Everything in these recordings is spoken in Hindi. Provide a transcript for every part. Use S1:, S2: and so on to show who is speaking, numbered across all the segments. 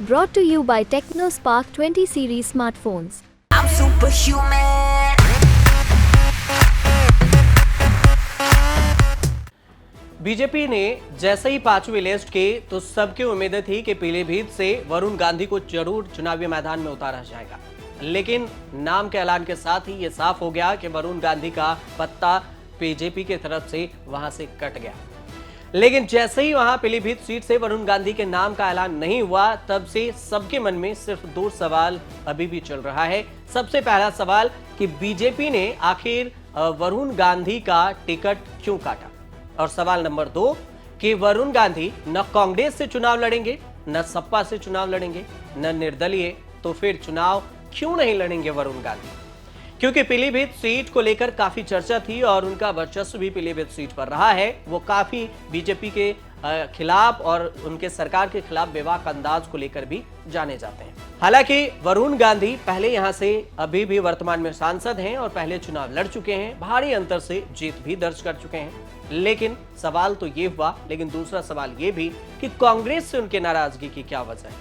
S1: Brought to you by TechnoSpark 20 series smartphones.
S2: I'm superhuman.
S3: BJP ने जैसे ही पांचवी लिस्ट की तो सबकी उम्मीदें थी कि पीलीभीत से वरुण गांधी को जरूर चुनावी मैदान में उतारा जाएगा, लेकिन नाम के ऐलान के साथ ही यह साफ हो गया कि वरुण गांधी का पत्ता बीजेपी की तरफ से वहां से कट गया। लेकिन जैसे ही वहां पीलीभीत सीट से वरुण गांधी के नाम का ऐलान नहीं हुआ, तब से सबके मन में सिर्फ दो सवाल अभी भी चल रहा है। सबसे पहला सवाल कि बीजेपी ने आखिर वरुण गांधी का टिकट क्यों काटा, और सवाल नंबर 2 कि वरुण गांधी न कांग्रेस से चुनाव लड़ेंगे, न सपा से चुनाव लड़ेंगे, न निर्दलीय, तो फिर चुनाव क्यों नहीं लड़ेंगे वरुण गांधी? क्योंकि पीलीभीत सीट को लेकर काफी चर्चा थी और उनका वर्चस्व भी पीलीभीत सीट पर रहा है। वो काफी बीजेपी के खिलाफ और उनके सरकार के खिलाफ बेबाक अंदाज को लेकर भी जाने जाते हैं। हालांकि वरुण गांधी पहले यहां से अभी भी वर्तमान में सांसद हैं और पहले चुनाव लड़ चुके हैं, भारी अंतर से जीत भी दर्ज कर चुके हैं। लेकिन सवाल तो ये हुआ, लेकिन दूसरा सवाल ये भी कि कांग्रेस से उनके नाराजगी की क्या वजह है।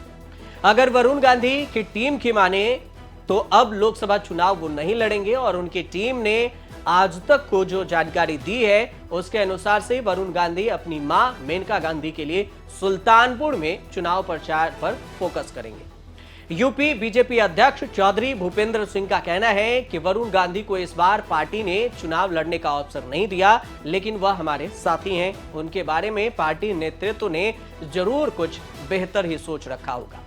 S3: अगर वरुण गांधी की टीम की माने तो अब लोकसभा चुनाव वो नहीं लड़ेंगे, और उनकी टीम ने आज तक को जो जानकारी दी है उसके अनुसार से वरुण गांधी अपनी मां मेनका गांधी के लिए सुल्तानपुर में चुनाव प्रचार पर फोकस करेंगे। यूपी बीजेपी अध्यक्ष चौधरी भूपेंद्र सिंह का कहना है कि वरुण गांधी को इस बार पार्टी ने चुनाव लड़ने का अवसर नहीं दिया, लेकिन वह हमारे साथी हैं, उनके बारे में पार्टी नेतृत्व ने जरूर कुछ बेहतर ही सोच रखा होगा।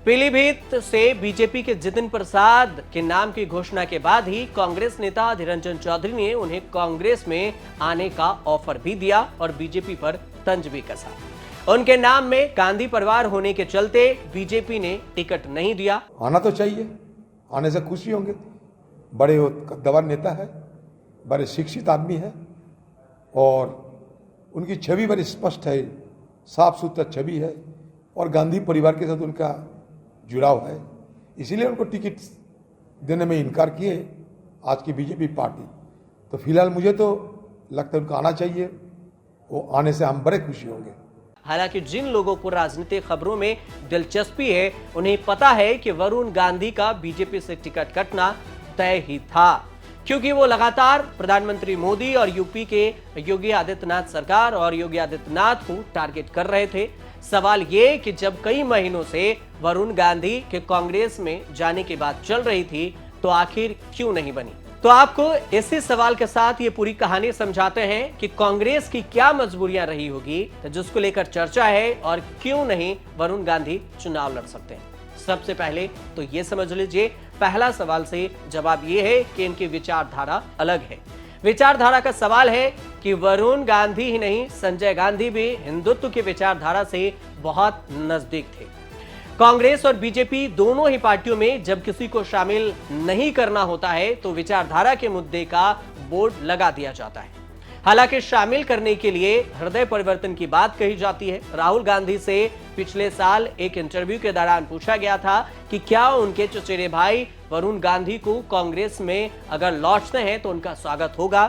S3: पीलीभीत से बीजेपी के जितिन प्रसाद के नाम की घोषणा के बाद ही कांग्रेस नेता अधीर रंजन चौधरी ने उन्हें कांग्रेस में आने का ऑफर भी दिया और बीजेपी पर तंज भी कसा। उनके नाम में गांधी परिवार होने के चलते बीजेपी ने टिकट नहीं दिया।
S4: आना तो चाहिए, आने से खुशी होंगे। बड़े कद्दावर नेता है, बड़े शिक्षित आदमी है और उनकी छवि बड़ी स्पष्ट है, साफ सुथरा छवि है और गांधी परिवार के साथ उनका जुड़ाव है, इसीलिए उनको टिकट देने में इनकार किए आज की बीजेपी पार्टी। तो फिलहाल मुझे तो लगता है उनको आना चाहिए, वो आने से हम बड़े खुशी होंगे।
S3: हालांकि जिन लोगों को राजनीतिक खबरों में दिलचस्पी है, उन्हें पता है कि वरुण गांधी का बीजेपी से टिकट कटना तय ही था, क्योंकि वो लगातार प्रधानमंत्री मोदी और यूपी के योगी आदित्यनाथ सरकार और योगी आदित्यनाथ को टारगेट कर रहे थे। सवाल ये कि जब कई महीनों से वरुण गांधी के कांग्रेस में जाने की बात चल रही थी, तो आखिर क्यों नहीं बनी? तो आपको इसी सवाल के साथ ये पूरी कहानी समझाते हैं कि कांग्रेस की क्या मजबूरियां रही होगी जिसको लेकर चर्चा है, और क्यों नहीं वरुण गांधी चुनाव लड़ सकते हैं। सबसे पहले तो ये समझ लीजिए, पहला सवाल से जवाब ये है कि इनकी विचारधारा अलग है। विचारधारा का सवाल है कि वरुण गांधी ही नहीं, संजय गांधी भी हिंदुत्व की विचारधारा से बहुत नजदीक थे। कांग्रेस और बीजेपी दोनों ही पार्टियों में जब किसी को शामिल नहीं करना होता है तो विचारधारा के मुद्दे का बोर्ड लगा दिया जाता है। हालांकि शामिल करने के लिए हृदय परिवर्तन की बात कही जाती है। राहुल गांधी से पिछले साल एक इंटरव्यू के दौरान पूछा गया था कि क्या उनके चचेरे भाई वरुण गांधी को कांग्रेस में अगर लौटते हैं तो उनका स्वागत होगा।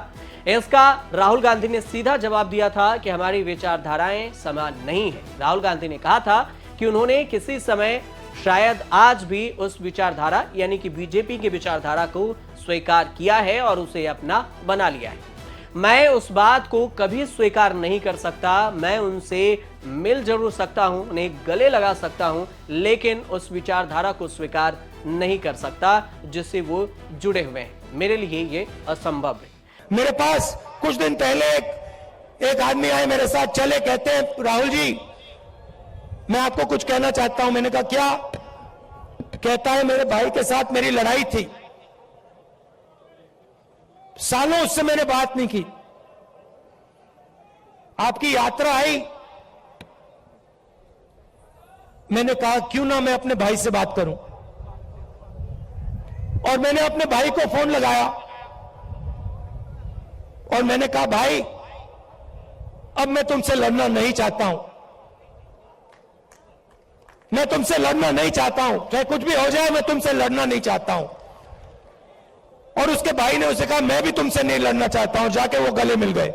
S3: इसका राहुल गांधी ने सीधा जवाब दिया था कि हमारी विचारधाराएं समान नहीं है। राहुल गांधी ने कहा था कि उन्होंने किसी समय, शायद आज भी, उस विचारधारा यानी कि बीजेपी की विचारधारा को स्वीकार किया है और उसे अपना बना लिया है। मैं उस बात को कभी स्वीकार नहीं कर सकता। मैं उनसे मिल जरूर सकता हूं, उन्हें गले लगा सकता हूं, लेकिन उस विचारधारा को स्वीकार नहीं कर सकता जिससे वो जुड़े हुए हैं। मेरे लिए ये असंभव है।
S5: मेरे पास कुछ दिन पहले एक आदमी आए मेरे साथ, चले, कहते हैं राहुल जी मैं आपको कुछ कहना चाहता हूं। मैंने कहा क्या? कहता है मेरे भाई के साथ मेरी लड़ाई थी, सालों उससे मैंने बात नहीं की, आपकी यात्रा आई, मैंने कहा क्यों ना मैं अपने भाई से बात करूं, और मैंने अपने भाई को फोन लगाया और मैंने कहा भाई अब मैं तुमसे लड़ना नहीं चाहता हूं, मैं तुमसे लड़ना नहीं चाहता हूं, चाहे कुछ भी हो जाए मैं तुमसे लड़ना नहीं चाहता हूं। और उसके भाई ने उसे कहा मैं भी तुमसे नहीं लड़ना चाहता हूं, जाके वो गले मिल गए।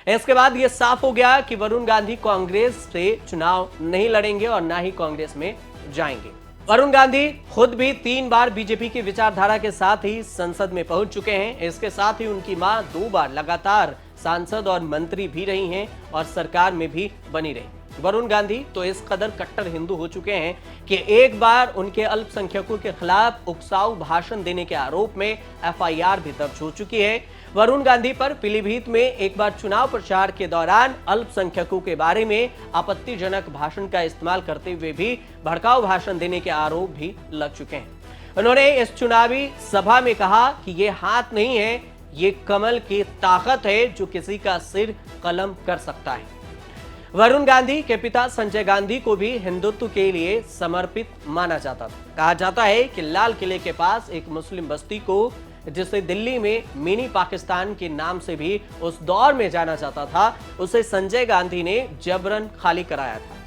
S3: इसके बाद यह साफ हो गया कि वरुण गांधी कांग्रेस से चुनाव नहीं लड़ेंगे और ना ही कांग्रेस में जाएंगे। वरुण गांधी खुद भी 3 बार बीजेपी की विचारधारा के साथ ही संसद में पहुंच चुके हैं। इसके साथ ही उनकी मां 2 बार लगातार सांसद और मंत्री भी रही हैं और सरकार में भी बनी रही। वरुण गांधी तो इस कदर कट्टर हिंदू हो चुके हैं कि एक बार उनके अल्पसंख्यकों के खिलाफ उकसाऊ भाषण देने के आरोप में एफआईआर भी दर्ज हो चुकी है। वरुण गांधी पर पीलीभीत में एक बार चुनाव प्रचार के दौरान अल्पसंख्यकों के बारे में आपत्तिजनक भाषण का इस्तेमाल करते हुए भी भड़काऊ भाषण देने के आरोप भी लग चुके हैं। उन्होंने इस चुनावी सभा में कहा कि ये हाथ नहीं है, ये कमल की ताकत है जो किसी का सिर कलम कर सकता है। वरुण गांधी के पिता संजय गांधी को भी हिंदुत्व के लिए समर्पित माना जाता था। कहा जाता है कि लाल किले के पास एक मुस्लिम बस्ती को, जिसे दिल्ली में मिनी पाकिस्तान के नाम से भी उस दौर में जाना जाता था, उसे संजय गांधी ने जबरन खाली कराया था।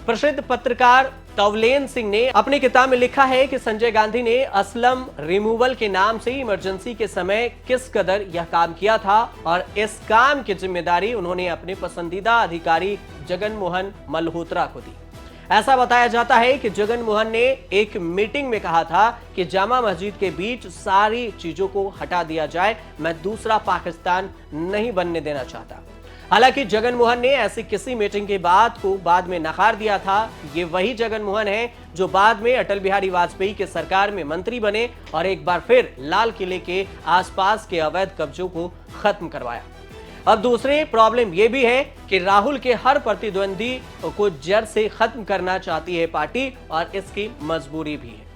S3: प्रसिद्ध पत्रकार तवलेन सिंह ने अपनी किताब में लिखा है कि संजय गांधी ने असलम रिमूवल के नाम से इमरजेंसी के समय किस कदर यह काम किया था और इस काम की जिम्मेदारी उन्होंने अपने पसंदीदा अधिकारी जगन मोहन मल्होत्रा को दी। ऐसा बताया जाता है कि जगन मोहन ने एक मीटिंग में कहा था कि जामा मस्जिद के बीच सारी चीजों को हटा दिया जाए, मैं दूसरा पाकिस्तान नहीं बनने देना चाहता। हालांकि जगन मोहन ने ऐसी किसी मीटिंग की बात को बाद में नकार दिया था। ये वही जगन मोहन है जो बाद में अटल बिहारी वाजपेयी के सरकार में मंत्री बने और एक बार फिर लाल किले के आसपास के अवैध कब्जों को खत्म करवाया। अब दूसरी प्रॉब्लम यह भी है कि राहुल के हर प्रतिद्वंदी को जड़ से खत्म करना चाहती है पार्टी और इसकी मजबूरी भी है।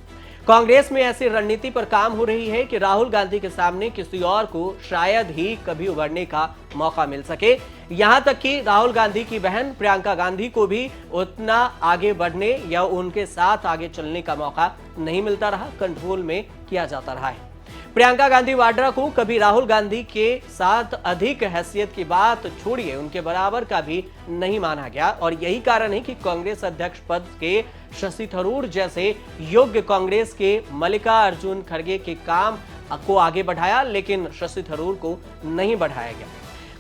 S3: कांग्रेस में ऐसी रणनीति पर काम हो रही है कि राहुल गांधी के सामने किसी और को शायद ही कभी उभरने का मौका मिल सके। यहां तक कि राहुल गांधी की बहन प्रियंका गांधी को भी उतना आगे बढ़ने या उनके साथ आगे चलने का मौका नहीं मिलता रहा, कंट्रोल में किया जाता रहा है। प्रियंका गांधी वाड्रा को कभी राहुल गांधी के साथ अधिक हैसियत की बात छोड़िए, उनके बराबर का भी नहीं माना गया और यही कारण है कि कांग्रेस अध्यक्ष पद के शशि थरूर जैसे योग्य कांग्रेस के मल्लिकार्जुन खड़गे के काम को आगे बढ़ाया, लेकिन शशि थरूर को नहीं बढ़ाया गया।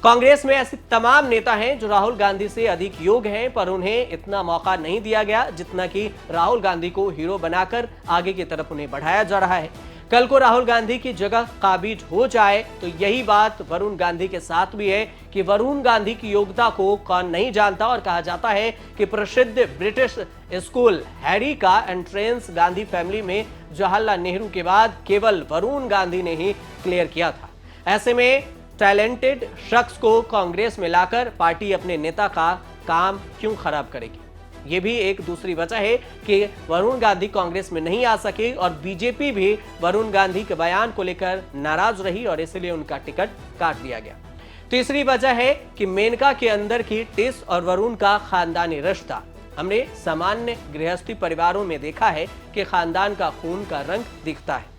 S3: कांग्रेस में ऐसे तमाम नेता हैं जो राहुल गांधी से अधिक योग्य हैं, पर उन्हें इतना मौका नहीं दिया गया जितना कि राहुल गांधी को हीरो बनाकर आगे की तरफ उन्हें बढ़ाया जा रहा है। कल को राहुल गांधी की जगह काबिज हो जाए तो यही बात वरुण गांधी के साथ भी है कि वरुण गांधी की योग्यता को कौन नहीं जानता और कहा जाता है कि प्रसिद्ध ब्रिटिश स्कूल हैरी का एंट्रेंस गांधी फैमिली में जवाहरलाल नेहरू के बाद केवल वरुण गांधी ने ही क्लियर किया था। ऐसे में टैलेंटेड शख्स को कांग्रेस में लाकर पार्टी अपने नेता का काम क्यों खराब करेगी? ये भी एक दूसरी वजह है कि वरुण गांधी कांग्रेस में नहीं आ सके और बीजेपी भी वरुण गांधी के बयान को लेकर नाराज रही और इसलिए उनका टिकट काट दिया गया। तीसरी वजह है कि मेनका के अंदर की टिस और वरुण का खानदानी रिश्ता। हमने सामान्य गृहस्थी परिवारों में देखा है कि खानदान का खून का रंग दिखता है।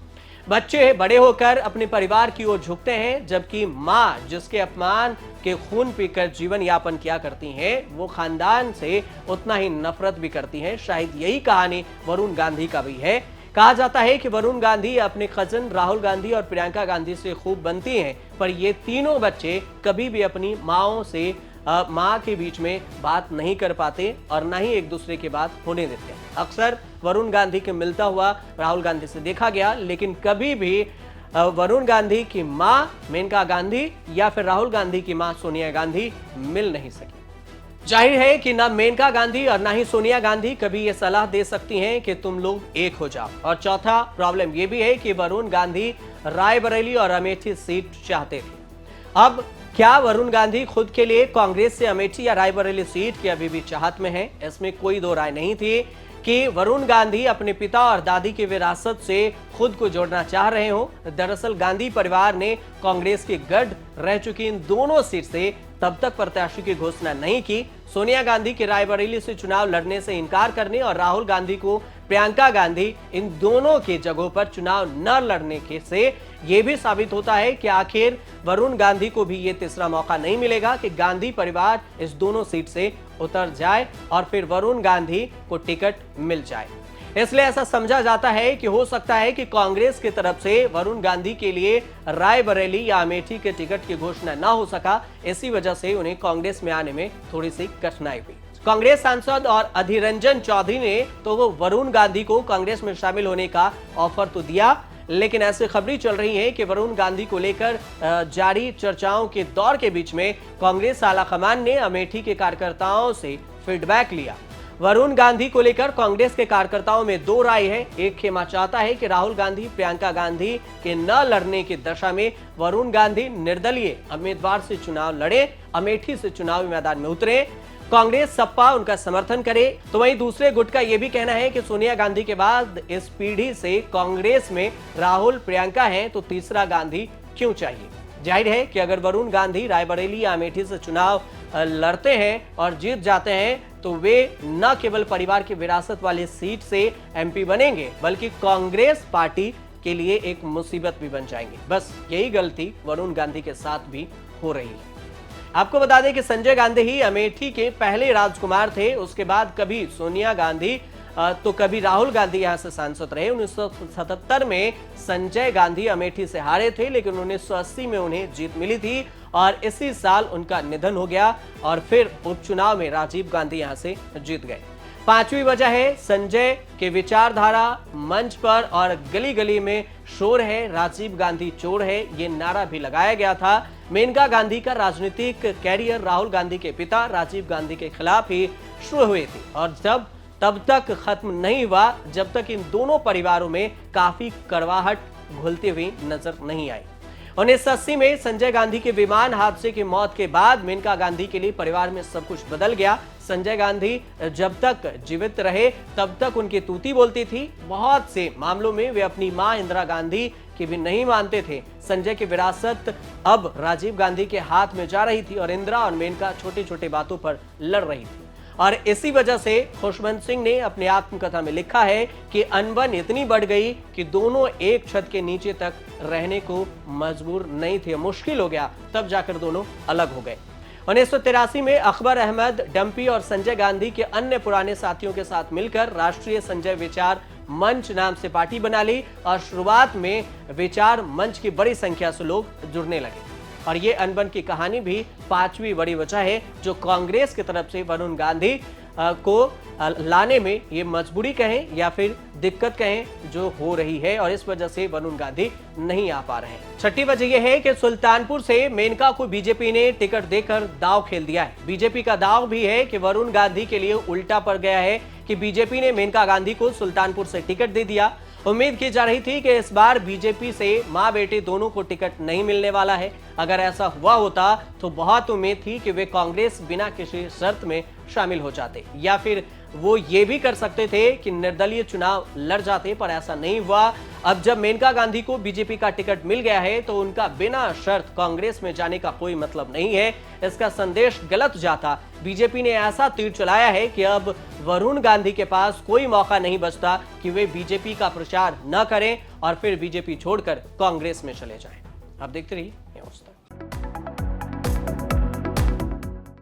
S3: बच्चे बड़े होकर अपने परिवार की ओर झुकते हैं, जबकि माँ जिसके अपमान के खून पीकर जीवन यापन किया करती हैं, वो खानदान से उतना ही नफरत भी करती हैं। शायद यही कहानी वरुण गांधी का भी है। कहा जाता है कि वरुण गांधी अपने कजन राहुल गांधी और प्रियंका गांधी से खूब बनती हैं, पर ये तीनों बच्चे कभी भी अपनी माओ से माँ के बीच में बात नहीं कर पाते और न ही एक दूसरे की बात होने देते हैं। अक्सर वरुण गांधी के मिलता हुआ राहुल गांधी से देखा गया, लेकिन कभी भी वरुण गांधी की माँ मेनका गांधी या फिर राहुल गांधी की माँ सोनिया गांधी मिल नहीं सकी। जाहिर है कि न मेनका गांधी और न ही सोनिया गांधी कभी ये सलाह दे सकती हैं कि तुम लोग एक हो जाओ। और चौथा प्रॉब्लम ये भी है कि वरुण गांधी रायबरेली और अमेठी सीट चाहते थे। अब क्या वरुण गांधी खुद के लिए कांग्रेस से अमेठी या रायबरेली सीट की अभी भी चाहत में है? इसमें कोई दो राय नहीं थी कि वरुण गांधी अपने पिता और दादी की विरासत से खुद को जोड़ना चाह रहे हो। दरअसल गांधी परिवार ने कांग्रेस की गढ़ रह चुकी इन दोनों सीट से तब तक प्रत्याशी की घोषणा नहीं की। सोनिया गांधी के रायबरेली से चुनाव लड़ने से इनकार करने और राहुल गांधी को प्रियंका गांधी इन दोनों की जगहों पर चुनाव न लड़ने के से यह भी साबित होता है कि आखिर वरुण गांधी को भी ये तीसरा मौका नहीं मिलेगा कि गांधी परिवार इस दोनों सीट से उतर जाए और फिर वरुण गांधी को टिकट मिल जाए। इसलिए ऐसा समझा जाता है कि हो सकता है कि कांग्रेस की तरफ से वरुण गांधी के लिए रायबरेली या अमेठी के टिकट की घोषणा ना हो सका, इसी वजह से उन्हें कांग्रेस में आने में थोड़ी सी कठिनाई हुई। कांग्रेस सांसद और अधीर रंजन चौधरी ने तो वो वरुण गांधी को कांग्रेस में शामिल होने का ऑफर तो दिया, लेकिन ऐसी खबरें चल रही हैं कि वरुण गांधी को लेकर जारी चर्चाओं के दौर के बीच में कांग्रेस आलाकमान ने अमेठी के कार्यकर्ताओं से फीडबैक लिया। वरुण गांधी को लेकर कांग्रेस के कार्यकर्ताओं में दो राय है। एक खेमा चाहता है कि राहुल गांधी प्रियंका गांधी के न लड़ने की दशा में वरुण गांधी निर्दलीय उम्मीदवार से चुनाव लड़े, अमेठी से चुनावी मैदान में उतरे, कांग्रेस सपा उनका समर्थन करे। तो वहीं दूसरे गुट का यह भी कहना है कि सोनिया गांधी के बाद इस पीढ़ी से कांग्रेस में राहुल प्रियंका हैं, तो तीसरा गांधी क्यों चाहिए। जाहिर है कि अगर वरुण गांधी रायबरेली या अमेठी से चुनाव लड़ते हैं और जीत जाते हैं तो वे न केवल परिवार की विरासत वाली सीट से एमपी बनेंगे बल्कि कांग्रेस पार्टी के लिए एक मुसीबत भी बन जाएंगे। बस यही गलती वरुण गांधी के साथ भी हो रही है। आपको बता दें कि संजय गांधी ही अमेठी के पहले राजकुमार थे। उसके बाद कभी सोनिया गांधी तो कभी राहुल गांधी यहां से सांसद रहे। 1977 में संजय गांधी अमेठी से हारे थे, लेकिन 1980 में उन्हें जीत मिली थी और इसी साल उनका निधन हो गया और फिर उपचुनाव में राजीव गांधी यहां से जीत गए। पांचवी वजह है संजय के विचारधारा मंच पर और गली गली में शोर है, राजीव गांधी चोर है, ये नारा भी लगाया गया था। मेनका गांधी का राजनीतिक कैरियर राहुल गांधी के पिता राजीव गांधी के खिलाफ ही शुरू हुई थी और तब तक खत्म नहीं हुआ जब तक इन दोनों परिवारों में काफी कड़वाहट घुलती हुई नजर नहीं आई। 1980 में संजय गांधी के विमान हादसे की मौत के बाद मेनका गांधी के लिए परिवार में सब कुछ बदल गया। संजय गांधी जब तक जीवित रहे तब तक उनकी तूती बोलती थी। बहुत से मामलों में वे अपनी मां इंदिरा गांधी की भी नहीं मानते थे। संजय की विरासत अब राजीव गांधी के हाथ में जा रही थी और इंदिरा और मेनका छोटी छोटी बातों पर लड़ रही थी। और इसी वजह से खुशवंत सिंह ने अपनी आत्मकथा में लिखा है कि अनबन इतनी बढ़ गई कि दोनों एक छत के नीचे तक रहने को मजबूर नहीं थे, मुश्किल हो गया, तब जाकर दोनों अलग हो गए। 1983 में अकबर अहमद डंपी और संजय गांधी के अन्य पुराने साथियों के साथ मिलकर राष्ट्रीय संजय विचार मंच नाम से पार्टी बना ली और शुरुआत में विचार मंच की बड़ी संख्या से लोग जुड़ने लगे। और ये अनबन की कहानी भी पांचवी बड़ी वजह है जो कांग्रेस की तरफ से वरुण गांधी को लाने में ये मजबूरी कहें या फिर दिक्कत कहें जो हो रही है और इस वजह से वरुण गांधी नहीं आ पा रहे हैं। छठी वजह यह है कि सुल्तानपुर से मेनका को बीजेपी ने टिकट देकर दांव खेल दिया है। बीजेपी का दांव भी है कि वरुण गांधी के लिए उल्टा पड़ गया है कि बीजेपी ने मेनका गांधी को सुल्तानपुर से टिकट दे दिया। उम्मीद की जा रही थी कि इस बार बीजेपी से मां बेटे दोनों को टिकट नहीं मिलने वाला है। अगर ऐसा हुआ होता तो बहुत उम्मीद थी कि वे कांग्रेस बिना किसी शर्त में शामिल हो जाते या फिर वो ये भी कर सकते थे कि निर्दलीय चुनाव लड़ जाते, पर ऐसा नहीं हुआ। अब जब मेनका गांधी को बीजेपी का टिकट मिल गया है तो उनका बिना शर्त कांग्रेस में जाने का कोई मतलब नहीं है। इसका संदेश गलत जाता। बीजेपी ने ऐसा तीर चलाया है कि अब वरुण गांधी के पास कोई मौका नहीं बचता कि वे बीजेपी का प्रचार न करें और फिर बीजेपी छोड़कर कांग्रेस में चले जाएं। आप देखते रहिए न्यूज़ तक।